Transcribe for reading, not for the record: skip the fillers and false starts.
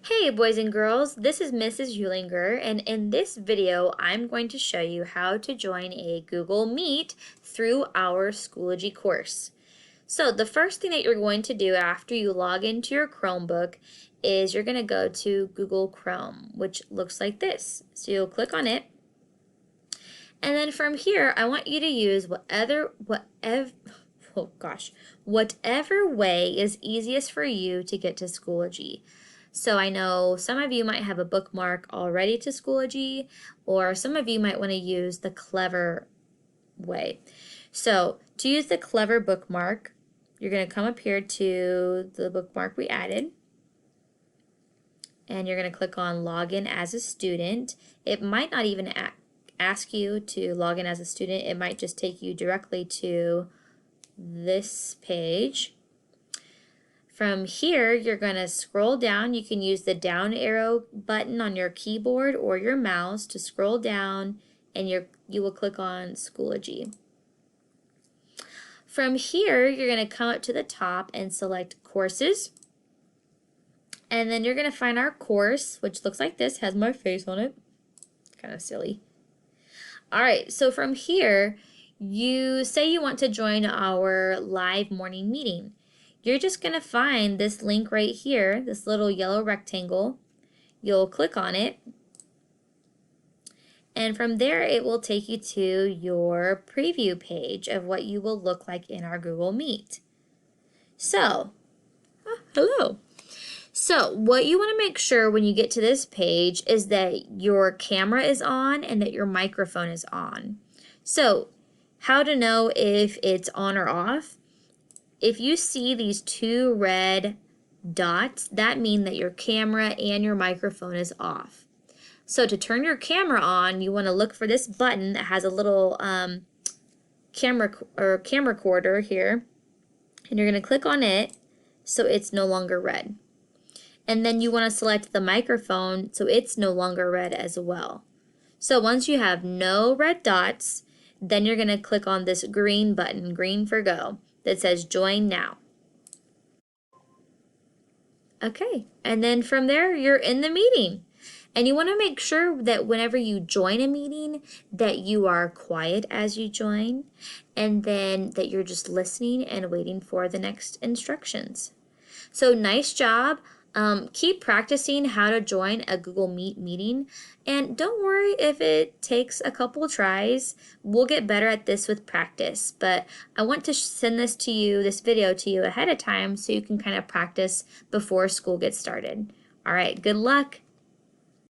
Hey boys and girls, this is Mrs. Eulinger, and in this video I'm going to show you how to join a Google Meet through our Schoology course. So the first thing that you're going to do after you log into your Chromebook is you're going to go to Google Chrome, which looks like this. So you'll click on it, and then from here I want you to use whatever way is easiest for you to get to Schoology. So I know some of you might have a bookmark already to Schoology, or some of you might want to use the clever way. So to use the clever bookmark, you're going to come up here to the bookmark we added, and you're going to click on Login as a Student. It might not even ask you to log in as a student. It might just take you directly to this page. From here, you're going to scroll down. You can use the down arrow button on your keyboard or your mouse to scroll down, and you will click on Schoology. From here, you're going to come up to the top and select Courses. And then you're going to find our course, which looks like this, has my face on it. Kind of silly. All right, so from here, you say you want to join our live morning meeting. You're just going to find this link right here, this little yellow rectangle. You'll click on it, and from there it will take you to your preview page of what you will look like in our Google Meet. So, hello. So what you want to make sure when you get to this page is that your camera is on and that your microphone is on. So how to know if it's on or off? If you see these two red dots, that means that your camera and your microphone is off. So to turn your camera on, you want to look for this button that has a little camera recorder here, and you're going to click on it so it's no longer red. And then you want to select the microphone so it's no longer red as well. So once you have no red dots, then you're going to click on this green button, green for go, that says join now. Okay, and then from there you're in the meeting. And you want to make sure that whenever you join a meeting that you are quiet as you join, and then that you're just listening and waiting for the next instructions. So nice job. Keep practicing how to join a Google Meet meeting, and don't worry if it takes a couple tries. We'll get better at this with practice, but I want to send this video to you ahead of time so you can kind of practice before school gets started. All right, good luck.